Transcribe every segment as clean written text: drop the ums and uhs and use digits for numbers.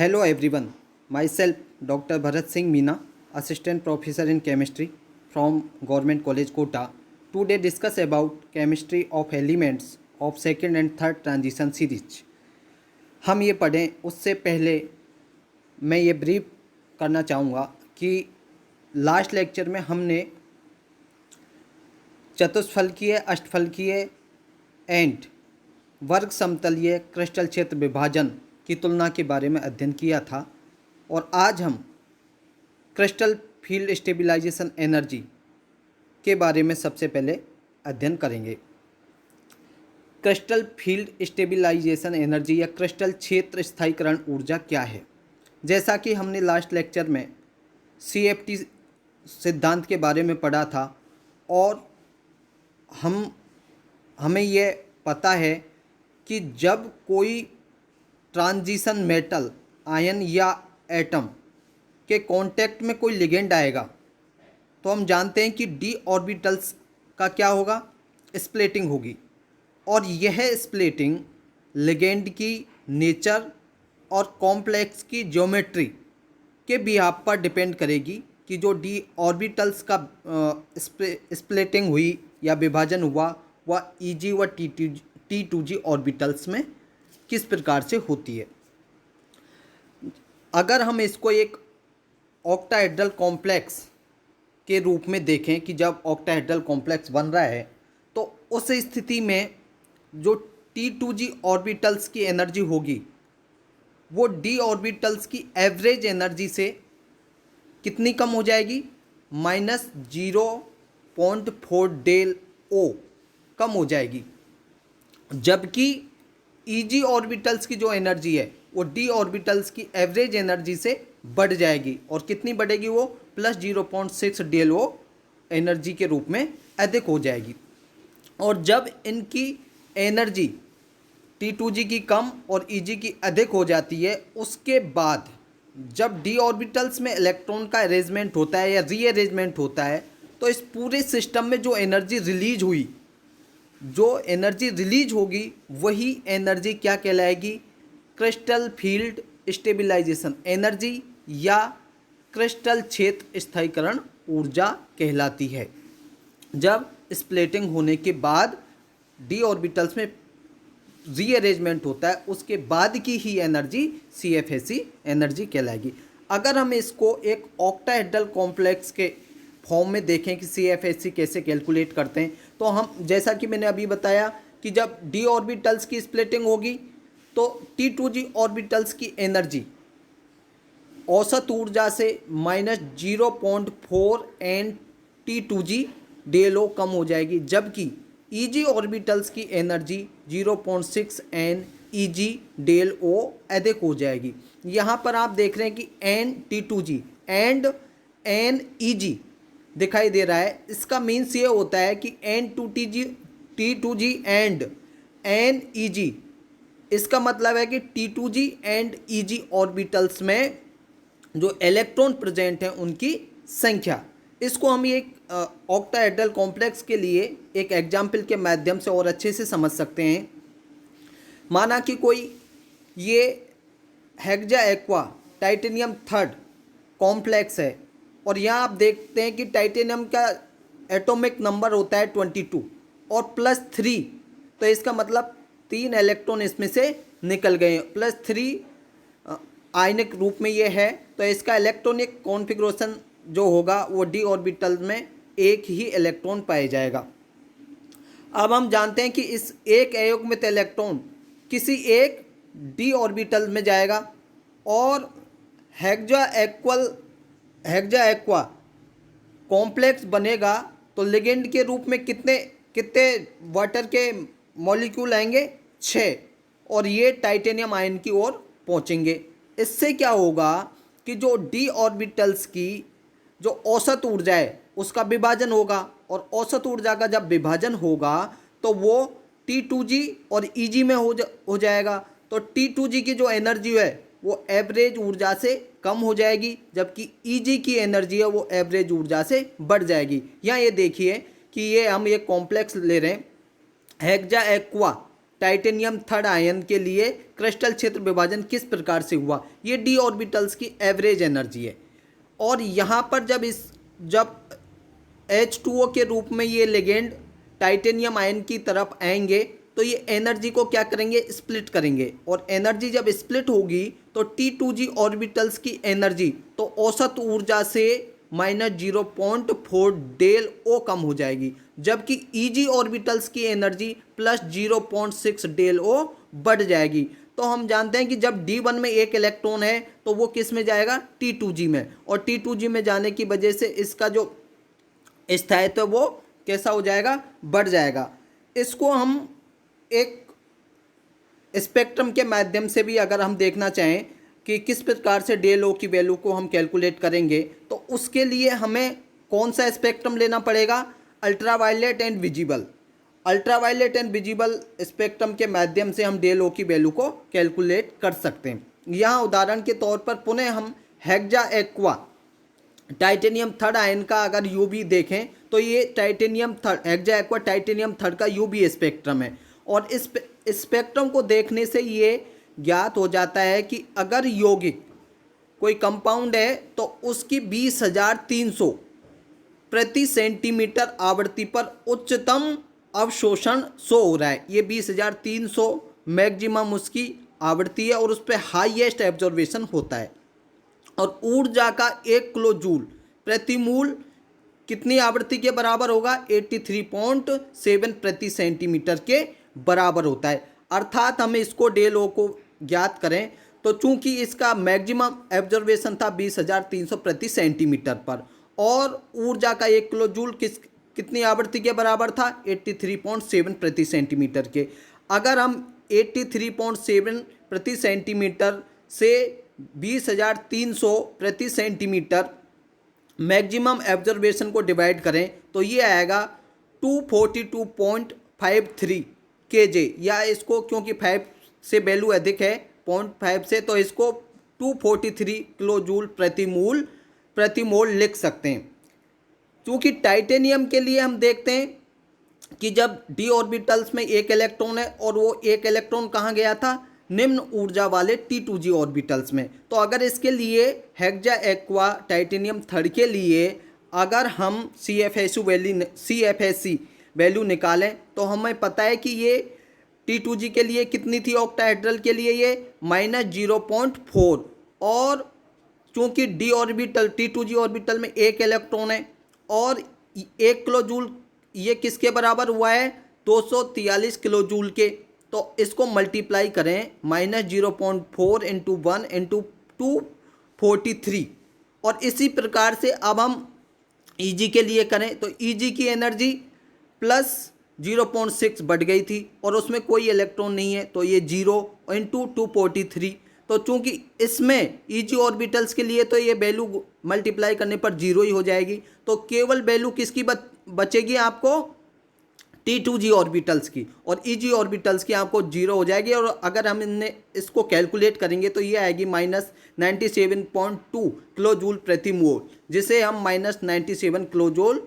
Hello everyone, myself Dr. Bharat Singh Meena, Assistant Professor in Chemistry from Government College Kota. Today discuss about chemistry of elements of second and third transition series. हम ये पढ़ें उससे पहले मैं ये brief करना चाहूँगा कि लास्ट लेक्चर में हमने चतुष्फलकीय, अष्टफलकीय एंड वर्ग समतलीय क्रिस्टल क्षेत्र विभाजन की तुलना के बारे में अध्ययन किया था और आज हम क्रिस्टल फील्ड स्टेबिलाइजेशन एनर्जी के बारे में सबसे पहले अध्ययन करेंगे। क्रिस्टल फील्ड स्टेबिलाइजेशन एनर्जी या क्रिस्टल क्षेत्र स्थायीकरण ऊर्जा क्या है। जैसा कि हमने लास्ट लेक्चर में CFT सिद्धांत के बारे में पढ़ा था और हमें ये पता है कि जब कोई ट्रांजिशन मेटल आयन या एटम के कांटेक्ट में कोई लिगेंड आएगा तो हम जानते हैं कि d ऑर्बिटल्स का क्या होगा, स्प्लिटिंग होगी और यह स्प्लिटिंग लिगेंड की नेचर और कॉम्प्लेक्स की ज्योमेट्री के बिहाफ पर डिपेंड करेगी कि जो d ऑर्बिटल्स का स्प्लिटिंग हुई या विभाजन हुआ वह Eg व T2g ऑर्बिटल्स में किस प्रकार से होती है। अगर हम इसको एक ऑक्टाहेड्रल कॉम्प्लेक्स के रूप में देखें कि जब ऑक्टाहेड्रल कॉम्प्लेक्स बन रहा है तो उस स्थिति में जो T2g ऑर्बिटल्स की एनर्जी होगी वो d ऑर्बिटल्स की एवरेज एनर्जी से कितनी कम हो जाएगी, -0.4 डेल O कम हो जाएगी। जबकि Eg ऑर्बिटल्स की जो एनर्जी है वो d ऑर्बिटल्स की एवरेज एनर्जी से बढ़ जाएगी और कितनी बढ़ेगी, वो +0.6 डेल O एनर्जी के रूप में अधिक हो जाएगी। और जब इनकी एनर्जी T2g की कम और Eg की अधिक हो जाती है उसके बाद जब d ऑर्बिटल्स में इलेक्ट्रॉन का अरेंजमेंट होता है या रीअरेंजमेंट होता है तो इस पूरे सिस्टम में जो एनर्जी रिलीज हुई, जो एनर्जी रिलीज होगी वही एनर्जी क्या कहलाएगी, क्रिस्टल फील्ड स्टेबिलाइजेशन एनर्जी या क्रिस्टल क्षेत्र स्थायीकरण ऊर्जा कहलाती है। जब स्प्लिटिंग होने के बाद d ऑर्बिटल्स में रीअरेंजमेंट होता है उसके बाद की ही एनर्जी CFSE एनर्जी कहलाएगी। अगर हम इसको एक ऑक्टाहेड्रल कॉम्प्लेक्स के फॉर्म में देखें कि CFSE कैसे कैलकुलेट करते हैं तो हम, जैसा कि मैंने अभी बताया कि जब d ऑर्बिटल्स की स्प्लिटिंग होगी तो T2g ऑर्बिटल्स की एनर्जी औसत ऊर्जा से -0.4 एन T2g डेल O कम हो जाएगी, जबकि Eg ऑर्बिटल्स की एनर्जी 0.6 एन Eg डेल O अधिक हो जाएगी। यहाँ पर आप देख रहे हैं कि N T2g and N Eg दिखाई दे रहा है। इसका मीन्स ये होता है कि T2g एंड एन Eg, इसका मतलब है कि T2g एंड Eg ऑर्बिटल्स में जो इलेक्ट्रॉन प्रेजेंट हैं उनकी संख्या। इसको हम एक ऑक्टाहेड्रल कॉम्प्लेक्स के लिए एक एग्जाम्पल के माध्यम से और अच्छे से समझ सकते हैं। माना कि कोई ये hexa aqua titanium third complex है और यहाँ आप देखते हैं कि टाइटेनियम का एटॉमिक नंबर होता है 22 और +3, तो इसका मतलब 3 इलेक्ट्रॉन इसमें से निकल गए हैं। +3 आयनिक रूप में ये है तो इसका इलेक्ट्रॉनिक कॉन्फ़िगरेशन जो होगा वो d ऑर्बिटल में एक ही इलेक्ट्रॉन पाया जाएगा। अब हम जानते हैं कि इस एक अयुग्मित इलेक्ट्रॉन किसी एक d ऑर्बिटल में जाएगा और हेक्सा एक्वा कॉम्प्लेक्स बनेगा तो लिगेंड के रूप में कितने वाटर के मॉलिक्यूल आएंगे, 6, और ये टाइटेनियम आयन की ओर पहुंचेंगे। इससे क्या होगा कि जो d ऑर्बिटल्स की जो औसत ऊर्जा है उसका विभाजन होगा और औसत ऊर्जा का जब विभाजन होगा तो वो T2g और Eg में हो जाएगा। तो T2g की जो एनर्जी है वो एवरेज ऊर्जा से कम हो जाएगी, जबकि Eg की एनर्जी है वो एवरेज ऊर्जा से बढ़ जाएगी। यहाँ ये देखिए कि ये हम एक कॉम्प्लेक्स ले रहे हैं hexa aqua titanium third ion के लिए क्रिस्टल क्षेत्र विभाजन किस प्रकार से हुआ। ये डी ऑर्बिटल्स की एवरेज एनर्जी है। और यहाँ पर जब H2O के रूप में ये लिगेंड टाइटेनियम आयन की तरफ आएंगे तो ये एनर्जी को क्या करेंगे, स्प्लिट करेंगे। और एनर्जी जब स्प्लिट होगी तो T2G ऑर्बिटल्स की एनर्जी तो औसत ऊर्जा से -0.4 डेल ओ कम हो जाएगी, जबकि Eg ऑर्बिटल्स की एनर्जी +0.6 डेल ओ बढ़ जाएगी। तो हम जानते हैं कि जब D1 में एक इलेक्ट्रॉन है तो वो किस में जाएगा, T2G में, और T2G में जाने की वजह से इसका जो स्थायित्व वो कैसा हो जाएगा, बढ़ जाएगा। इसको हम एक स्पेक्ट्रम के माध्यम से भी अगर हम देखना चाहें कि किस प्रकार से डेल ओ की वैल्यू को हम कैलकुलेट करेंगे, तो उसके लिए हमें कौन सा स्पेक्ट्रम लेना पड़ेगा, ultraviolet and visible. Ultraviolet and visible spectrum के माध्यम से हम डेल ओ की वैल्यू को कैलकुलेट कर सकते हैं। यहाँ उदाहरण के तौर पर पुनः हम hexa aqua titanium third ion का अगर यूवी देखें तो ये titanium third, hexa aqua titanium third का यूवी स्पेक्ट्रम है। और इस स्पेक्ट्रम को देखने से ये ज्ञात हो जाता है कि अगर यौगिक कोई कंपाउंड है तो उसकी 20,300 प्रति सेंटीमीटर आवृत्ति पर उच्चतम अवशोषण शो हो रहा है। ये 20,300 मैक्सिमम उसकी आवृत्ति है और उस पर हाईएस्ट एब्जॉर्वेशन होता है। और ऊर्जा का 1 किलो जूल प्रति मूल कितनी आवृत्ति के बराबर होगा, 83.7 प्रति सेंटीमीटर के बराबर होता है। अर्थात हमें इसको डेल ओ को ज्ञात करें तो चूंकि इसका मैक्सिमम एब्जॉर्वेशन था 20,300 प्रति सेंटीमीटर पर और ऊर्जा का 1 किलो जूल कितनी आवृत्ति के बराबर था, 83.7 प्रति सेंटीमीटर के। अगर हम 83.7 प्रति सेंटीमीटर से 20,300 प्रति सेंटीमीटर मैक्सिमम एब्जॉर्वेशन को डिवाइड करें तो ये आएगा 242.53 kJ, या इसको क्योंकि 5 से वैल्यू अधिक है 0.5 से, तो इसको 243 किलो जूल प्रति मोल लिख सकते हैं। क्योंकि टाइटेनियम के लिए हम देखते हैं कि जब डी ऑर्बिटल्स में एक इलेक्ट्रॉन है और वो एक इलेक्ट्रॉन कहाँ गया था, निम्न ऊर्जा वाले T2G ऑर्बिटल्स में। तो अगर इसके लिए हेक्सा एक्वा टाइटेनियम थर्ड के लिए अगर हम CFSE वैल्यू निकालें तो हमें पता है कि ये T2G के लिए कितनी थी, ऑक्टाहेड्रल के लिए ये -0.4। और चूँकि डी ऑर्बिटल T2G ऑर्बिटल में एक इलेक्ट्रॉन है और 1 किलो जूल ये किसके बराबर हुआ है, 243 किलो जूल के। तो इसको मल्टीप्लाई करें -0.4 × 1 × 243। और इसी प्रकार से अब हम Eg के लिए करें तो Eg की एनर्जी +0.6 बढ़ गई थी और उसमें कोई इलेक्ट्रॉन नहीं है तो ये 0 × 243। तो चूंकि इसमें Eg ऑर्बिटल्स के लिए तो ये वैल्यू मल्टीप्लाई करने पर 0 ही हो जाएगी, तो केवल वैल्यू किसकी बचेगी आपको, T2G ऑर्बिटल्स की, और Eg ऑर्बिटल्स की आपको 0 हो जाएगी। और अगर हम इसको कैलकुलेट करेंगे तो ये आएगी -97.2 किलो जूल प्रति मोल, जिसे हम -97 किलो जूल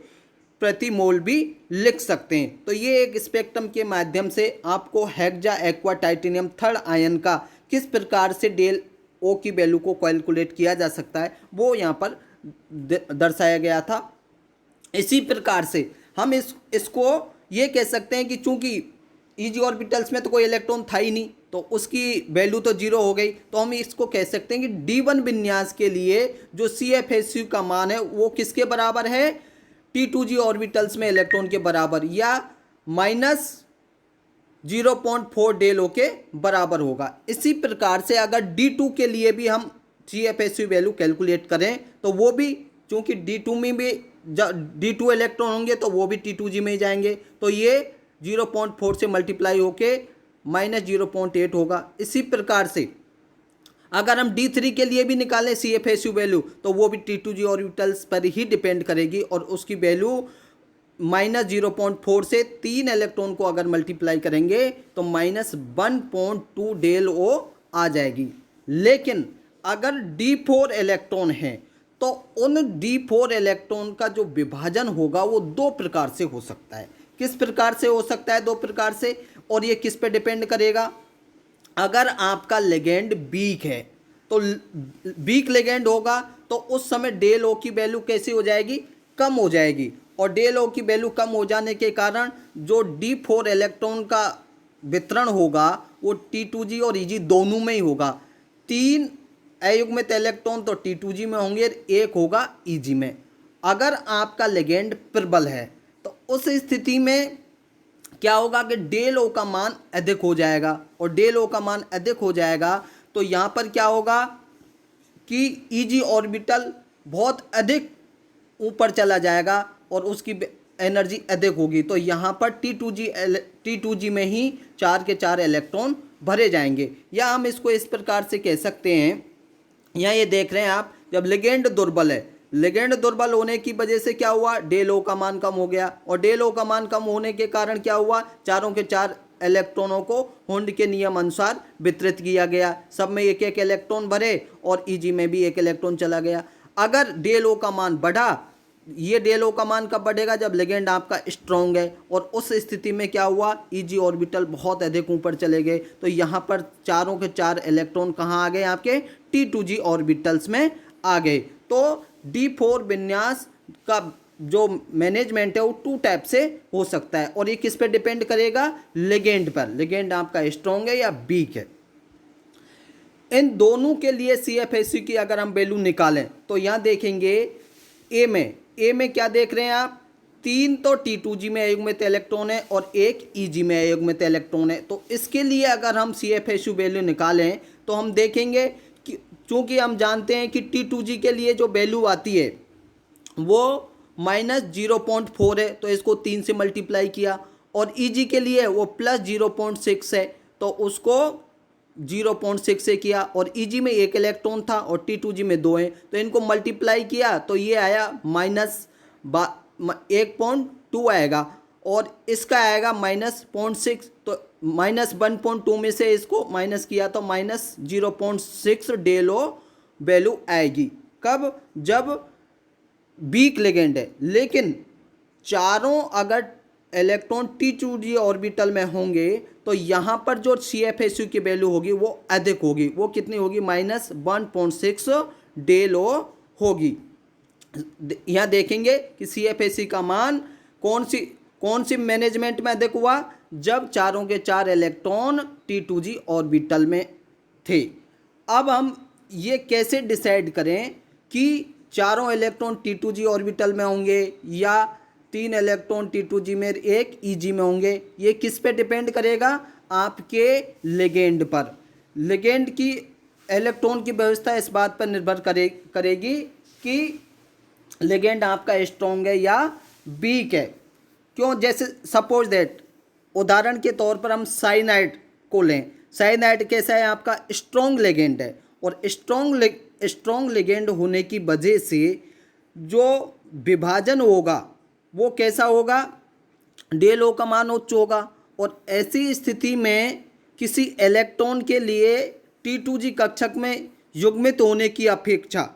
प्रति मोल भी लिख सकते हैं। तो ये एक स्पेक्ट्रम के माध्यम से आपको hexa aqua titanium third ion का किस प्रकार से डेल ओ की वैल्यू को कैलकुलेट किया जा सकता है वो यहाँ पर दर्शाया गया था। इसी प्रकार से हम इसको ये कह सकते हैं कि चूंकि Eg ऑर्बिटल्स में तो कोई इलेक्ट्रॉन था ही नहीं तो उसकी वैल्यू तो 0 हो गई, तो हम इसको कह सकते हैं कि D1 विन्यास के लिए जो CFSU का मान है वो किसके बराबर है, T2G ऑर्बिटल्स में इलेक्ट्रॉन के बराबर, या -0.4 डेल ओ के बराबर होगा। इसी प्रकार से अगर D2 के लिए भी हम CFSU वैल्यू कैलकुलेट करें तो वो भी, चूंकि D2 में भी D2 इलेक्ट्रॉन होंगे तो वो भी T2G में ही जाएंगे, तो ये 0.4 से मल्टीप्लाई होके -0.8 होगा। इसी प्रकार से अगर हम D3 के लिए भी निकालें CFSU वैल्यू तो वो भी T2G ऑर्बिटल्स पर ही डिपेंड करेगी और उसकी वैल्यू -0.4 से 3 इलेक्ट्रॉन को अगर मल्टीप्लाई करेंगे तो -1.2 डेल ओ आ जाएगी। लेकिन अगर D4 इलेक्ट्रॉन है तो उन D4 इलेक्ट्रॉन का जो विभाजन होगा वो 2 प्रकार से हो सकता है। किस प्रकार से हो सकता है, 2 प्रकार से, और ये किस पे डिपेंड करेगा, अगर आपका लेगेंड वीक है तो वीक लेगेंड होगा तो उस समय डेल ओ की वैल्यू कैसी हो जाएगी, कम हो जाएगी। और डेल ओ की वैल्यू कम हो जाने के कारण जो D4 इलेक्ट्रॉन का वितरण होगा वो T2G और EG दोनों में ही होगा। 3 अयुग्मित इलेक्ट्रॉन तो T2G में होंगे, एक होगा EG में। अगर आपका लेगेंड प्रबल है तो उस स्थिति में क्या होगा कि डेल ओ का मान अधिक हो जाएगा, और डेल ओ का मान अधिक हो जाएगा तो यहाँ पर क्या होगा कि EG ऑर्बिटल बहुत अधिक ऊपर चला जाएगा और उसकी एनर्जी अधिक होगी। तो यहाँ पर T2G में ही 4 के 4 इलेक्ट्रॉन भरे जाएंगे। या हम इसको इस प्रकार से कह सकते हैं, यहाँ ये देख रहे हैं आप, जब लिगेंड दुर्बल है, लिगेंड दुर्बल होने की वजह से क्या हुआ, डेल ओ का मान कम हो गया, और डेल ओ का मान कम होने के कारण क्या हुआ, चारों के 4 इलेक्ट्रॉनों को हुंड के नियम अनुसार वितरित किया गया। सब में एक एक इलेक्ट्रॉन भरे और EG में भी एक इलेक्ट्रॉन चला गया। अगर डेल ओ का मान बढ़ा, ये डेल ओ का मान कब बढ़ेगा, जब लिगेंड आपका स्ट्रॉन्ग है, और उस स्थिति में क्या हुआ, EG ऑर्बिटल बहुत अधिक ऊपर चले गए। तो यहाँ पर चारों के 4 इलेक्ट्रॉन कहाँ आ गए, आपके T2G ऑर्बिटल्स में आ गए। तो D4 विन्यास का जो मैनेजमेंट है वो 2 टाइप से हो सकता है, और ये किस पे डिपेंड करेगा, लेगेंड पर, लेगेंड आपका स्ट्रॉन्ग है या वीक है। इन दोनों के लिए CFSU की अगर हम वैल्यू निकालें तो यहाँ देखेंगे ए में क्या देख रहे हैं आप, 3 तो T2G में अयुग्मित इलेक्ट्रॉन है और 1 EG में अयुग्मित इलेक्ट्रॉन है। तो इसके लिए अगर हम CFSU वैल्यू निकालें तो हम देखेंगे कि चूँकि हम जानते हैं कि T2G के लिए जो वैल्यू आती है वो -0.4 है, तो इसको 3 से मल्टीप्लाई किया, और EG के लिए वो +0.6 है तो उसको 0.6 से किया, और EG में 1 इलेक्ट्रॉन था और T2G में 2 है, तो इनको मल्टीप्लाई किया तो ये आया -1.2 आएगा, और इसका आएगा -0.6, तो -1.2 में से इसको माइनस किया तो -0.6 डेल ओ वैल्यू आएगी। कब, जब वीक लेगेंड है, लेकिन चारों अगर इलेक्ट्रॉन T2G ऑर्बिटल में होंगे तो यहाँ पर जो CFSU की वैल्यू होगी वो अधिक होगी। वो कितनी होगी, -1.6 डेल ओ होगी। यहाँ देखेंगे कि CFSU का मान कौन सी मैनेजमेंट में अधिक हुआ, जब चारों के 4 इलेक्ट्रॉन T2G ऑर्बिटल में थे। अब हम ये कैसे डिसाइड करें कि चारों इलेक्ट्रॉन T2G ऑर्बिटल में होंगे या 3 इलेक्ट्रॉन T2G में 1 EG में होंगे, ये किस पे डिपेंड करेगा, आपके लेगेंड पर। लेगेंड की इलेक्ट्रॉन की व्यवस्था इस बात पर निर्भर करेगी कि लेगेंड आपका स्ट्रॉन्ग है या वीक है। क्यों, जैसे सपोज दैट, उदाहरण के तौर पर हम साइनाइड को लें। साइनाइड कैसा है, आपका स्ट्रॉन्ग लेगेंड है, और स्ट्रॉन्ग लेगेंड होने की वजह से जो विभाजन होगा वो कैसा होगा, डेल ओ का मान उच्च होगा, और ऐसी स्थिति में किसी इलेक्ट्रॉन के लिए T2G कक्षक में युग्मित होने की अपेक्षा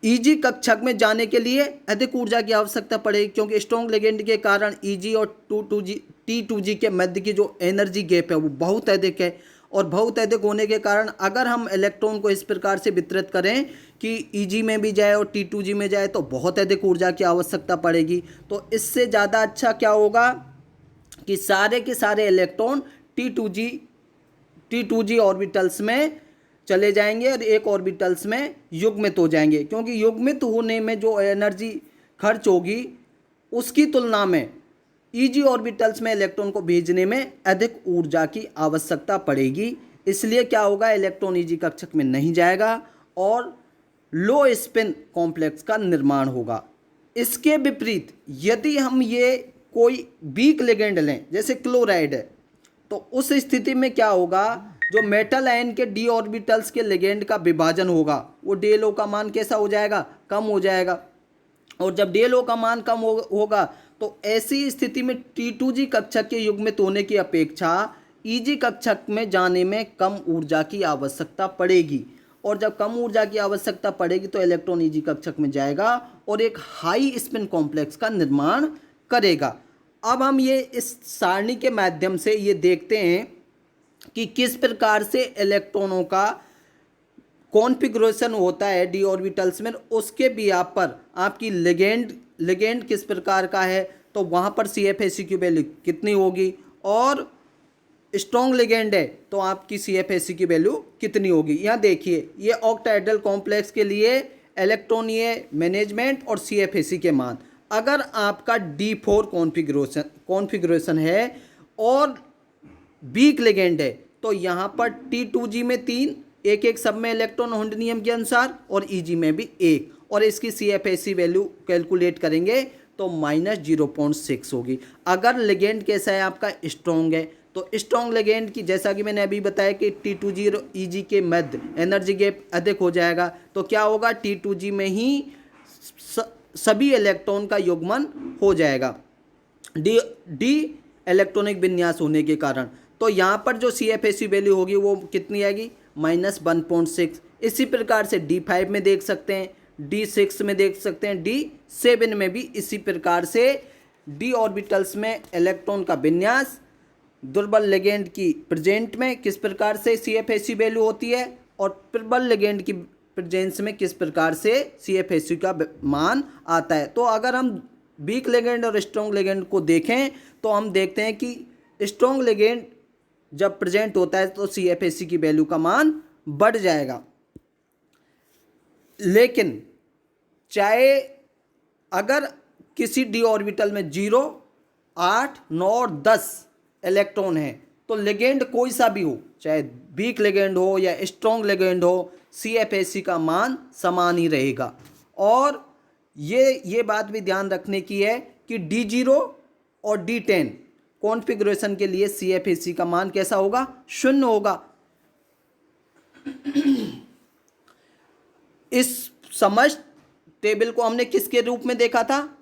EG कक्षक में जाने के लिए अधिक ऊर्जा की आवश्यकता पड़ेगी, क्योंकि स्ट्रॉन्ग लेगेंड के कारण EG और T2G के मध्य की जो एनर्जी गैप है वो बहुत अधिक है, और बहुत अधिक होने के कारण अगर हम इलेक्ट्रॉन को इस प्रकार से वितरित करें कि EG में भी जाए और T2G में जाए तो बहुत अधिक ऊर्जा की आवश्यकता पड़ेगी। तो इससे ज़्यादा अच्छा क्या होगा कि सारे के सारे इलेक्ट्रॉन T2G ऑर्बिटल्स में चले जाएंगे और एक ऑर्बिटल्स में युग्मित हो जाएंगे, क्योंकि युग्मित होने में जो एनर्जी खर्च होगी उसकी तुलना में EG ऑर्बिटल्स में इलेक्ट्रॉन को भेजने में अधिक ऊर्जा की आवश्यकता पड़ेगी। इसलिए क्या होगा, इलेक्ट्रॉन EG कक्षक में नहीं जाएगा और लो स्पिन कॉम्प्लेक्स का निर्माण होगा। इसके विपरीत यदि हम ये कोई वीक लेगेंड लें, जैसे क्लोराइड है, तो उस स्थिति में क्या होगा, जो मेटल आयन के D ऑर्बिटल्स के लेगेंड का विभाजन होगा वो डेल ओ का मान कैसा हो जाएगा, कम हो जाएगा, और जब डेल ओ का मान कम होगा तो ऐसी स्थिति में T2G कक्षक के युग्मित होने की अपेक्षा EG कक्षक में जाने में कम ऊर्जा की आवश्यकता पड़ेगी, और जब कम ऊर्जा की आवश्यकता पड़ेगी तो इलेक्ट्रॉन EG कक्षक में जाएगा और एक हाई स्पिन कॉम्प्लेक्स का निर्माण करेगा। अब हम ये इस सारणी के माध्यम से ये देखते हैं कि किस प्रकार से इलेक्ट्रॉनों का कॉन्फ़िगरेशन होता है डी ऑर्बिटल्स में, उसके बिहाफ पर आपकी लिगेंड किस प्रकार का है, तो वहाँ पर CFAC की वैल्यू कितनी होगी, और स्ट्रॉन्ग लिगेंड है तो आपकी CFAC की वैल्यू कितनी होगी। यहाँ देखिए ये ऑक्टाहेड्रल कॉम्प्लेक्स के लिए इलेक्ट्रॉनीय मैनेजमेंट और CFAC के मान। अगर आपका D4 कॉन्फ़िगरेशन है और वीक लिगेंड है तो यहाँ पर T2G में 3 एक एक सब में इलेक्ट्रॉन होल्ड नियम के अनुसार और EG में भी 1, और इसकी CFAC वैल्यू कैलकुलेट करेंगे तो -0.6 होगी। अगर लिगेंड कैसा है आपका, स्ट्रॉन्ग है, तो स्ट्रॉन्ग लिगेंड की जैसा कि मैंने अभी बताया कि T2G और EG के मध्य एनर्जी गैप अधिक हो जाएगा, तो क्या होगा, T2G में ही सभी इलेक्ट्रॉन का युग्मन हो जाएगा डी इलेक्ट्रॉनिक विन्यास होने के कारण। तो यहाँ पर जो CFAC वैल्यू होगी वो कितनी आएगी, -1.6। इसी प्रकार से D5 में देख सकते हैं, D6 में देख सकते हैं, D7 में भी इसी प्रकार से डी ऑर्बिटल्स में इलेक्ट्रॉन का विन्यास दुर्बल लिगेंड की प्रेजेंट में किस प्रकार से CFAC वैल्यू होती है, और प्रबल लिगेंड की प्रेजेंस में किस प्रकार से CFAC का मान आता है। तो अगर हम वीक लिगेंड और स्ट्रॉन्ग लिगेंड को देखें तो हम देखते हैं कि स्ट्रॉन्ग लिगेंड जब प्रेजेंट होता है तो CFAC की वैल्यू का मान बढ़ जाएगा। लेकिन चाहे अगर किसी डी ऑर्बिटल में 0, 8, 9 और 10 इलेक्ट्रॉन है तो लिगेंड कोई सा भी हो, चाहे वीक लिगेंड हो या स्ट्रॉन्ग लिगेंड हो, CFAC का मान समान ही रहेगा। और ये बात भी ध्यान रखने की है कि D0 और D10 कॉन्फ़िगरेशन के लिए CFAC का मान कैसा होगा, 0 होगा। इस समस्त टेबल को हमने किसके रूप में देखा था,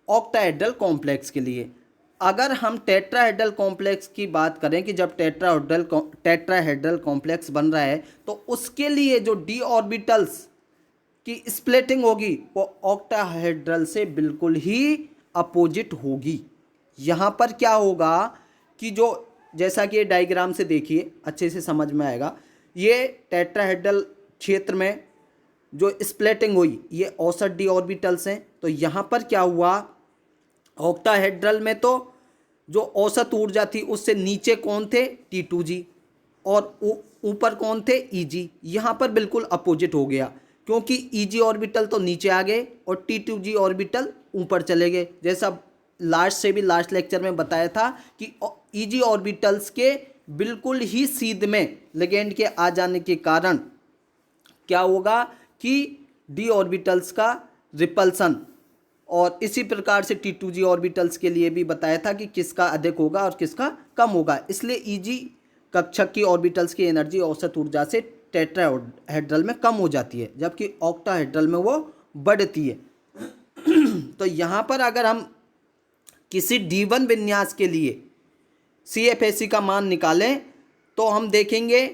ऑक्टाहेड्रल कॉम्प्लेक्स के लिए। अगर हम टेट्राहेड्रल कॉम्प्लेक्स की बात करें कि जब टेट्राहेड्रल कॉम्प्लेक्स बन रहा है तो उसके लिए जो डी ऑर्बिटल्स की स्प्लिटिंग होगी वो ऑक्टाहेड्रल से बिल्कुल ही अपोजिट होगी। यहाँ पर क्या होगा कि जो जैसा कि ये डायग्राम से देखिए अच्छे से समझ में आएगा, ये टेट्राहेड्रल क्षेत्र में जो स्प्लिटिंग हुई ये औसत डी ऑर्बिटल्स हैं। तो यहाँ पर क्या हुआ, ऑक्टाहेड्रल में तो जो औसत ऊर्जा थी उससे नीचे कौन थे, T2G, और ऊपर कौन थे, EG। यहाँ पर बिल्कुल अपोजिट हो गया क्योंकि EG ऑर्बिटल तो नीचे आ गए और T2G ऑर्बिटल ऊपर चले गए। जैसा लास्ट लेक्चर में बताया था कि EG ऑर्बिटल्स के बिल्कुल ही सीध में लिगेंड के आ जाने के कारण क्या होगा कि डी ऑर्बिटल्स का रिपल्सन, और इसी प्रकार से T2G ऑर्बिटल्स के लिए भी बताया था कि किसका अधिक होगा और किसका कम होगा। इसलिए EG कक्षक की ऑर्बिटल्स की एनर्जी औसत ऊर्जा से टेट्राहेड्रल में कम हो जाती है जबकि ऑक्टाहेड्रल में वो बढ़ती है। तो यहाँ पर अगर हम किसी D1 विन्यास के लिए CFAC का मान निकालें तो हम देखेंगे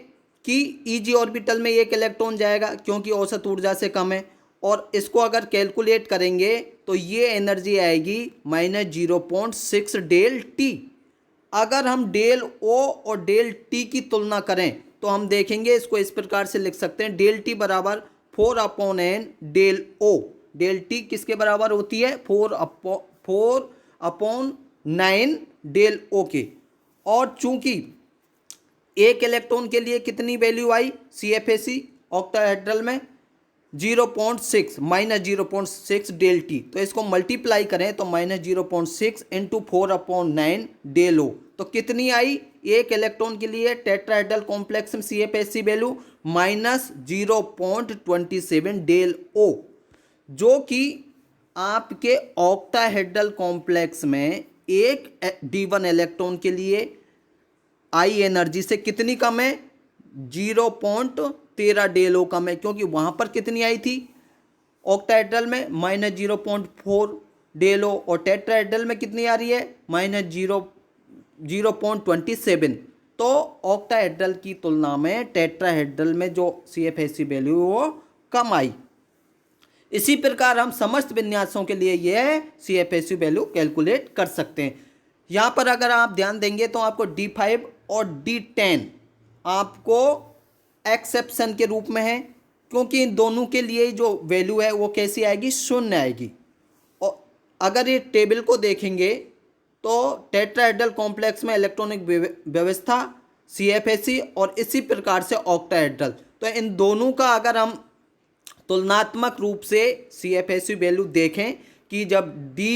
कि EG ऑर्बिटल में एक इलेक्ट्रॉन जाएगा क्योंकि औसत ऊर्जा से कम है, और इसको अगर कैलकुलेट करेंगे तो ये एनर्जी आएगी -0.6 डेल टी। अगर हम डेल O और डेल T की तुलना करें तो हम देखेंगे, इसको इस प्रकार से लिख सकते हैं, डेल T बराबर 4/n del O। Del T किसके बराबर होती है, 4/9 डेल O के। और चूंकि एक इलेक्ट्रॉन के लिए कितनी वैल्यू आई CFAC ऑक्टाहेड्रल में, 0.6 डेल टी, तो इसको मल्टीप्लाई करें तो -0.6 इंटू 4/9 डेल ओ, तो कितनी आई, एक इलेक्ट्रॉन के लिए टेट्राहेड्रल कॉम्प्लेक्स में CFAC वैल्यू -0.27 डेल ओ, जो कि आपके ऑक्टाहेड्रल कॉम्प्लेक्स में एक D1 इलेक्ट्रॉन के लिए आई एनर्जी से कितनी कम है, 0.13 डेल ओ कम है, क्योंकि वहाँ पर कितनी आई थी ऑक्टाहेड्रल में -0.4 डेल ओ, और टेट्राहेड्रल में कितनी आ रही है -0.27। तो ऑक्टाहेड्रल की तुलना में टेट्राहेड्रल में जो CFAC वैल्यू वो कम आई। इसी प्रकार हम समस्त विन्यासों के लिए यह CFAC वैल्यू कैलकुलेट कर सकते हैं। यहाँ पर अगर आप ध्यान देंगे तो आपको D5 और D10 आपको एक्सेप्शन के रूप में है, क्योंकि इन दोनों के लिए जो वैल्यू है वो कैसी आएगी, शून्य आएगी। और अगर ये टेबल को देखेंगे तो टेट्राहेड्रल कॉम्प्लेक्स में इलेक्ट्रॉनिक व्यवस्था CFAC और इसी प्रकार से ऑक्टाहेड्रल, तो इन दोनों का अगर हम तुलनात्मक रूप से CFAC वैल्यू देखें कि जब D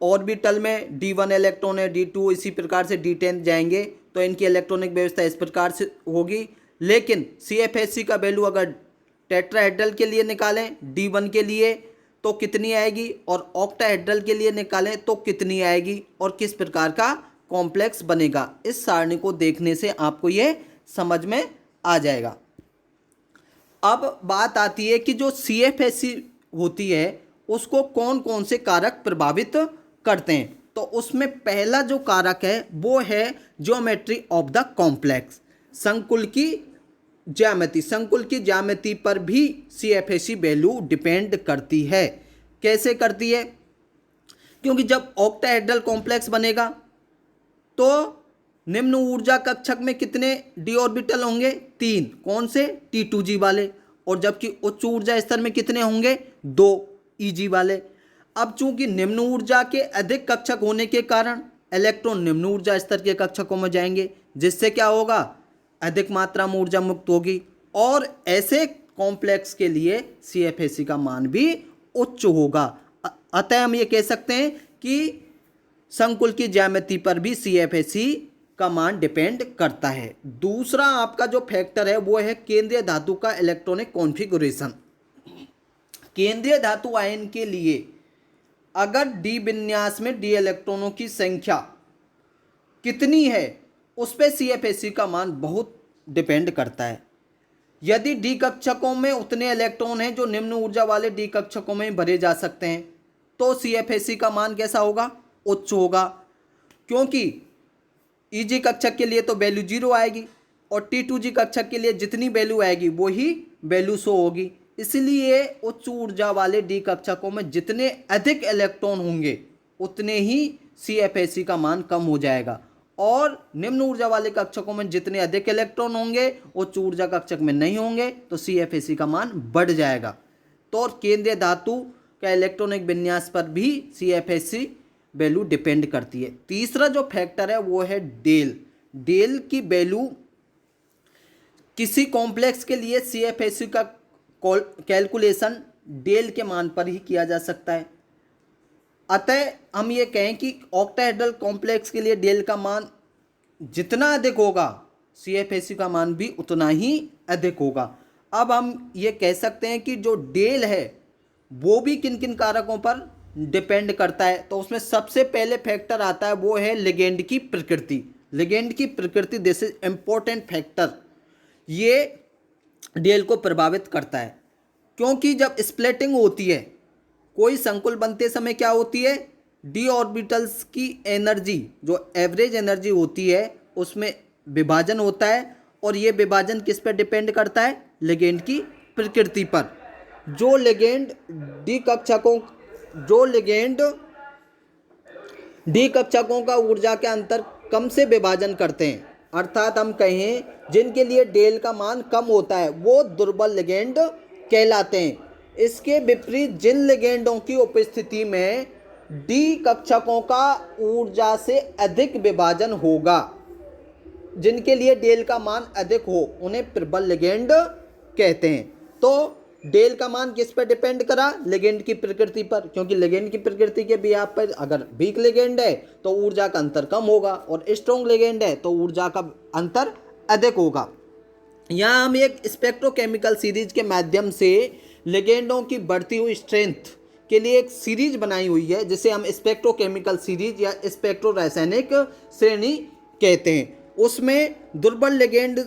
ऑर्बिटल में D1 इलेक्ट्रॉन है, D2 इसी प्रकार से D10 जाएंगे तो इनकी इलेक्ट्रॉनिक व्यवस्था इस प्रकार से होगी। लेकिन CFAC का वैल्यू अगर टेट्राहेड्रल के लिए निकालें D1 के लिए तो कितनी आएगी, और ऑक्टाहेड्रल के लिए निकालें तो कितनी आएगी, और किस प्रकार का कॉम्प्लेक्स बनेगा। इस सारणी को देखने से आपको ये समझ में आ जाएगा। अब बात आती है कि जो CFAC होती है उसको कौन कौन से कारक प्रभावित करते हैं। तो उसमें पहला जो कारक है वो है ज्योमेट्री ऑफ द कॉम्प्लेक्स, संकुल की ज्यामिति। संकुल की ज्यामिति पर भी CFAC वैल्यू डिपेंड करती है। कैसे करती है, क्योंकि जब ऑक्टाहेड्रल कॉम्प्लेक्स बनेगा तो निम्न ऊर्जा कक्षक में कितने d ऑर्बिटल होंगे, 3। कौन से, T2G वाले। और जबकि उच्च ऊर्जा स्तर में कितने होंगे, 2 EG वाले। अब चूंकि निम्न ऊर्जा के अधिक कक्षक होने के कारण इलेक्ट्रॉन निम्न ऊर्जा स्तर के कक्षकों में जाएंगे, जिससे क्या होगा, अधिक मात्रा में ऊर्जा मुक्त होगी, और ऐसे कॉम्प्लेक्स के लिए CFAC का मान भी उच्च होगा। अतः हम ये कह सकते हैं कि संकुल की ज्यामिति पर भी CFAC का मान डिपेंड करता है। दूसरा आपका जो फैक्टर है वो है केंद्रीय धातु का इलेक्ट्रॉनिक कॉन्फ़िगरेशन। केंद्रीय धातु आयन के लिए अगर D विन्यास में D इलेक्ट्रॉनों की संख्या कितनी है उस पर CFAC का मान बहुत डिपेंड करता है। यदि D कक्षकों में उतने इलेक्ट्रॉन हैं जो निम्न ऊर्जा वाले D कक्षकों में भरे जा सकते हैं तो CFAC का मान कैसा होगा, उच्च होगा, क्योंकि EG कक्षक के लिए तो वैल्यू 0 आएगी और T2G कक्षक के लिए जितनी वैल्यू आएगी वो ही वैल्यू शो होगी। इसलिए उच्च ऊर्जा वाले D कक्षकों में जितने अधिक इलेक्ट्रॉन होंगे उतने ही CFAC का मान कम हो जाएगा, और निम्न ऊर्जा वाले कक्षकों में जितने अधिक इलेक्ट्रॉन होंगे उच्च ऊर्जा कक्षक में नहीं होंगे तो CFAC का मान बढ़ जाएगा। तो केंद्रीय धातु का इलेक्ट्रॉनिक विन्यास पर भी CFAC वैल्यू डिपेंड करती है। तीसरा जो फैक्टर है वो है डेल। डेल की वैल्यू किसी कॉम्प्लेक्स के लिए CFAC का कैलकुलेशन डेल के मान पर ही किया जा सकता है। अतः हम ये कहें कि ऑक्टाहेड्रल कॉम्प्लेक्स के लिए डेल का मान जितना अधिक होगा CFAC का मान भी उतना ही अधिक होगा। अब हम ये कह सकते हैं कि जो डेल है वो भी किन किन कारकों पर डिपेंड करता है। तो उसमें सबसे पहले फैक्टर आता है वो है लिगेंड की प्रकृति। लिगेंड की प्रकृति दिस इज इम्पोर्टेंट फैक्टर, ये डेल को प्रभावित करता है, क्योंकि जब स्प्लिटिंग होती है कोई संकुल बनते समय क्या होती है, D ऑर्बिटल्स की एनर्जी जो एवरेज एनर्जी होती है उसमें विभाजन होता है, और ये विभाजन किस पर डिपेंड करता है, लिगेंड की प्रकृति पर। जो लिगेंड D कक्षकों का ऊर्जा के अंतर कम से विभाजन करते हैं, अर्थात हम कहें जिनके लिए डेल का मान कम होता है वो दुर्बल लिगेंड कहलाते हैं। इसके विपरीत जिन लिगेंडों की उपस्थिति में D कक्षकों का ऊर्जा से अधिक विभाजन होगा, जिनके लिए डेल का मान अधिक हो, उन्हें प्रबल लिगेंड कहते हैं। तो डेल का मान किस पर डिपेंड करा, लिगेंड की प्रकृति पर, क्योंकि लिगेंड की प्रकृति के भी आप पर अगर वीक लिगेंड है तो ऊर्जा का अंतर कम होगा, और स्ट्रॉन्ग लिगेंड है तो ऊर्जा का अंतर अधिक होगा। यहाँ हम एक स्पेक्ट्रोकेमिकल सीरीज के माध्यम से लिगेंडों की बढ़ती हुई स्ट्रेंथ के लिए एक सीरीज बनाई हुई है, जिसे हम स्पेक्ट्रोकेमिकल सीरीज या स्पेक्ट्रो रासायनिक श्रेणी कहते हैं। उसमें दुर्बल लिगेंड,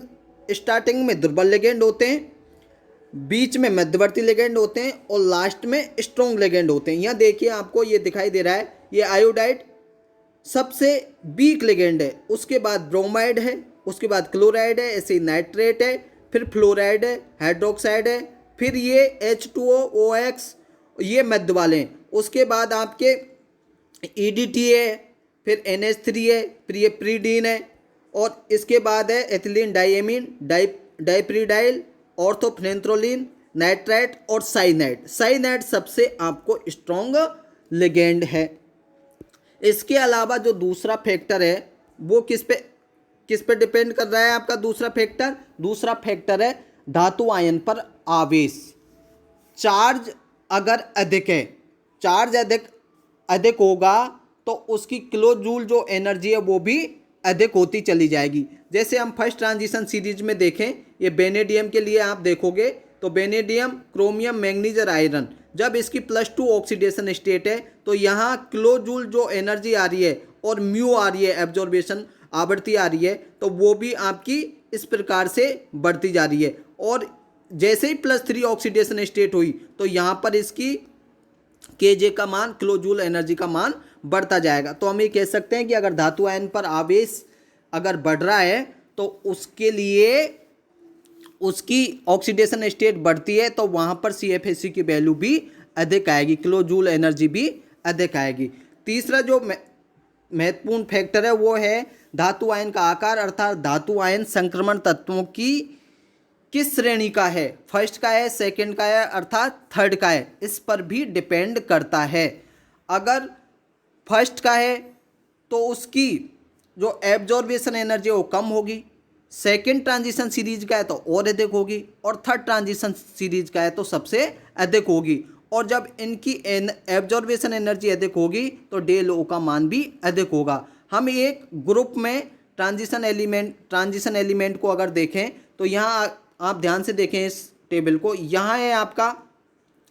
स्टार्टिंग में दुर्बल लिगेंड होते हैं, बीच में मध्यवर्ती लिगेंड होते हैं, और लास्ट में स्ट्रॉन्ग लिगेंड होते हैं। यहाँ देखिए आपको ये दिखाई दे रहा है, ये आयोडाइड सबसे वीक लिगेंड है, उसके बाद ब्रोमाइड है, उसके बाद क्लोराइड है, ऐसे नाइट्रेट है, फिर फ्लोराइड है, हाइड्रोक्साइड है, फिर ये H2O OX ये मध्य वाले हैं। उसके बाद आपके EDTA है, फिर NH3 है, प्रीडीन है, और इसके बाद है एथिलीन डाइएमीन, डाइप्रीडाइल, ऑर्थोफ्रेंथ्रोलिन, नाइट्राइट और साइनाइड। साइनाइड सबसे आपको स्ट्रॉन्ग लिगेंड है। इसके अलावा जो दूसरा फैक्टर है वो किस पे डिपेंड कर रहा है आपका दूसरा फैक्टर है धातु आयन पर आवेश। चार्ज अगर अधिक होगा तो उसकी किलो जूल जो एनर्जी है वो भी अधिक होती चली जाएगी। जैसे हम फर्स्ट ट्रांजिशन सीरीज में देखें, ये बेनेडियम के लिए आप देखोगे तो बेनेडियम, क्रोमियम, मैग्नीज और आयरन, जब इसकी +2 ऑक्सीडेशन स्टेट है तो यहाँ किलो जूल जो एनर्जी आ रही है और म्यू आ रही है, एब्जॉर्बेशन आवृत्ति आ रही है, तो वो भी आपकी इस प्रकार से बढ़ती जा रही है। और जैसे ही +3 ऑक्सीडेशन स्टेट हुई तो यहाँ पर इसकी केजे का मान, किलो जूल एनर्जी का मान बढ़ता जाएगा। तो हम ये कह सकते हैं कि अगर धातु आयन पर आवेश अगर बढ़ रहा है तो उसके लिए उसकी ऑक्सीडेशन स्टेट बढ़ती है तो वहाँ पर CFSE की वैल्यू भी अधिक आएगी, किलो जूल एनर्जी भी अधिक आएगी। तीसरा जो महत्वपूर्ण फैक्टर है वो है धातु आयन का आकार, अर्थात धातु आयन संक्रमण तत्वों की किस श्रेणी का है, फर्स्ट का है, सेकंड का है, अर्थात थर्ड का है, इस पर भी डिपेंड करता है। अगर फर्स्ट का है तो उसकी जो एब्जॉर्बेशन एनर्जी है वो कम होगी, सेकेंड ट्रांजिशन सीरीज का है तो और अधिक होगी, और थर्ड ट्रांजिशन सीरीज का है तो सबसे अधिक होगी। और जब इनकी एब्जॉर्बेशन एनर्जी अधिक होगी तो डेल ओ का मान भी अधिक होगा। हम एक ग्रुप में ट्रांजिशन एलिमेंट को अगर देखें तो यहाँ आप ध्यान से देखें इस टेबल को, यहाँ है आपका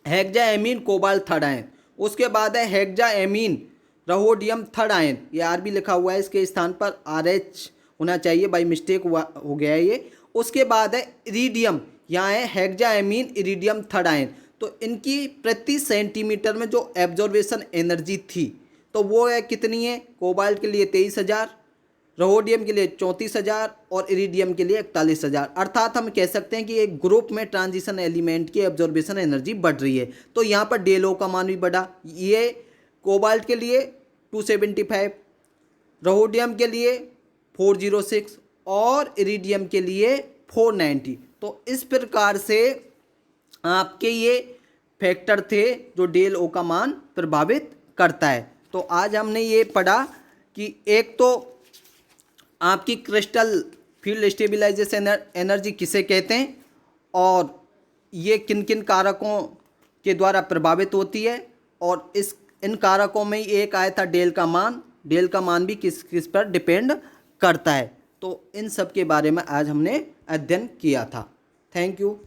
हेक्साएमीन कोबाल्ट थर्ड आयन, उसके बाद है हेक्साएमीन रहोडियम थर्ड आयन, ये आर भी लिखा हुआ है, इसके स्थान पर RH होना चाहिए, बाई मिस्टेक हो गया है ये। उसके बाद है इरिडियम, यहाँ है हेक्साएमीन इरिडियम थर्ड आयन। तो इनकी प्रति सेंटीमीटर में जो एब्जॉर्बेशन एनर्जी थी तो वो है कितनी है, कोबाल्ट के लिए 23,000, रहोडियम के लिए 34,000 और इरिडियम के लिए 41,000। अर्थात हम कह सकते हैं कि एक ग्रुप में ट्रांजिशन एलिमेंट की एब्जॉर्बेशन एनर्जी बढ़ रही है। तो यहाँ पर डेल ओ का मान भी बढ़ा, ये कोबाल्ट के लिए 275, रहोडियम के लिए 406 और इरिडियम के लिए 490। तो इस प्रकार से आपके ये फैक्टर थे जो डेल ओ का मान प्रभावित करता है। तो आज हमने ये पढ़ा कि एक तो आपकी क्रिस्टल फील्ड स्टेबलाइजेशन एनर्जी किसे कहते हैं और ये किन किन कारकों के द्वारा प्रभावित होती है, और इन कारकों में ही एक आया था डेल का मान भी किस किस पर डिपेंड करता है। तो इन सब के बारे में आज हमने अध्ययन किया था। Thank you.